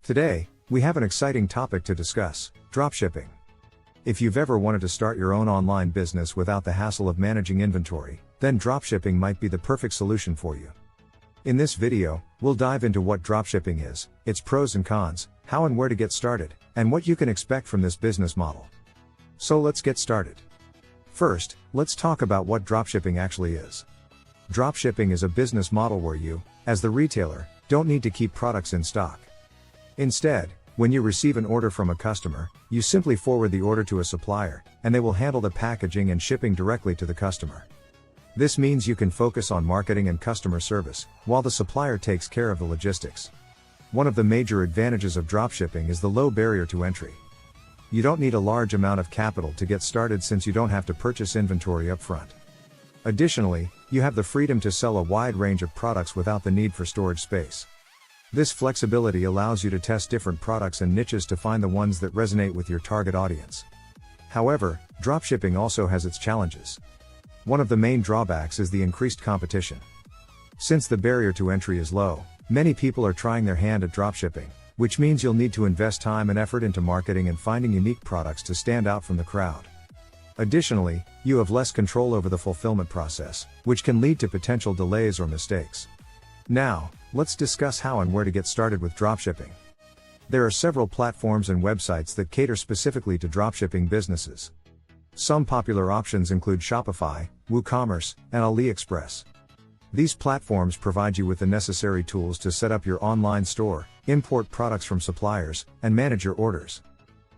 Today, we have an exciting topic to discuss: dropshipping. If you've ever wanted to start your own online business without the hassle of managing inventory, then dropshipping might be the perfect solution for you. In this video, we'll dive into what dropshipping is, its pros and cons, how and where to get started, and what you can expect from this business model. So let's get started. First, let's talk about what dropshipping actually is. Dropshipping is a business model where you, as the retailer, don't need to keep products in stock. Instead, when you receive an order from a customer, you simply forward the order to a supplier, and they will handle the packaging and shipping directly to the customer. This means you can focus on marketing and customer service, while the supplier takes care of the logistics. One of the major advantages of dropshipping is the low barrier to entry. You don't need a large amount of capital to get started since you don't have to purchase inventory up front. Additionally, you have the freedom to sell a wide range of products without the need for storage space. This flexibility allows you to test different products and niches to find the ones that resonate with your target audience. However, dropshipping also has its challenges. One of the main drawbacks is the increased competition. Since the barrier to entry is low, many people are trying their hand at dropshipping, which means you'll need to invest time and effort into marketing and finding unique products to stand out from the crowd. Additionally, you have less control over the fulfillment process, which can lead to potential delays or mistakes. Now, let's discuss how and where to get started with dropshipping. There are several platforms and websites that cater specifically to dropshipping businesses. Some popular options include Shopify, WooCommerce, and AliExpress. These platforms provide you with the necessary tools to set up your online store, import products from suppliers, and manage your orders.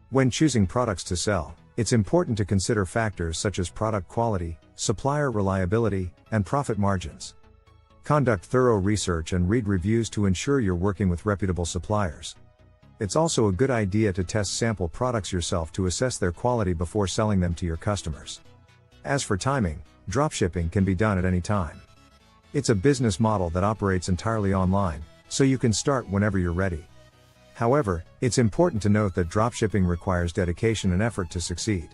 When choosing products to sell, it's important to consider factors such as product quality, supplier reliability, and profit margins. Conduct thorough research and read reviews to ensure you're working with reputable suppliers. It's also a good idea to test sample products yourself to assess their quality before selling them to your customers. As for timing, dropshipping can be done at any time. It's a business model that operates entirely online, so you can start whenever you're ready. However, it's important to note that dropshipping requires dedication and effort to succeed.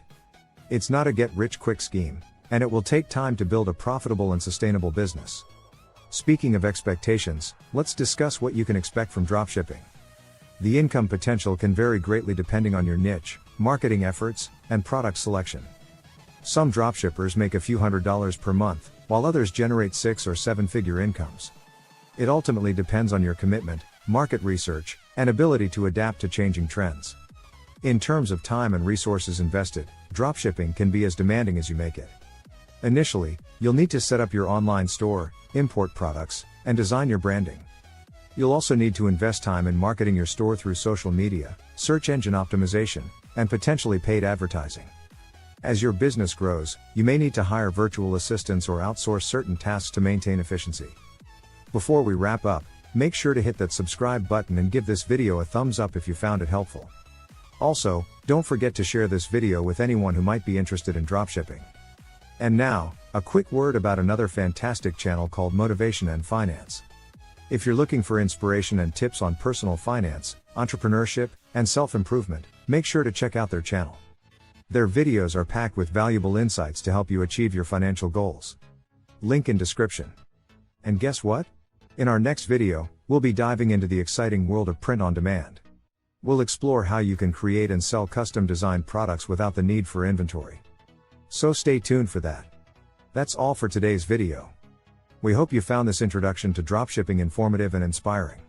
It's not a get-rich-quick scheme, and it will take time to build a profitable and sustainable business. Speaking of expectations, let's discuss what you can expect from dropshipping. The income potential can vary greatly depending on your niche, marketing efforts, and product selection. Some dropshippers make a few $100s per month, while others generate 6- or 7-figure incomes. It ultimately depends on your commitment, market research, and ability to adapt to changing trends. In terms of time and resources invested, dropshipping can be as demanding as you make it. Initially, you'll need to set up your online store, import products, and design your branding. You'll also need to invest time in marketing your store through social media, search engine optimization, and potentially paid advertising. As your business grows, you may need to hire virtual assistants or outsource certain tasks to maintain efficiency. Before we wrap up, make sure to hit that subscribe button and give this video a thumbs up if you found it helpful. Also, don't forget to share this video with anyone who might be interested in dropshipping. And now, a quick word about another fantastic channel called Motivation and Finance. If you're looking for inspiration and tips on personal finance, entrepreneurship, and self-improvement, make sure to check out their channel. Their videos are packed with valuable insights to help you achieve your financial goals. Link in description. And guess what? In our next video, we'll be diving into the exciting world of print on demand. We'll explore how you can create and sell custom-designed products without the need for inventory. So stay tuned for that. That's all for today's video. We hope you found this introduction to dropshipping informative and inspiring.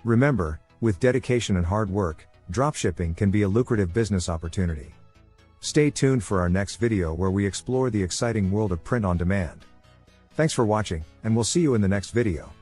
Remember, with dedication and hard work, dropshipping can be a lucrative business opportunity. Stay tuned for our next video where we explore the exciting world of print on demand. Thanks for watching, and we'll see you in the next video.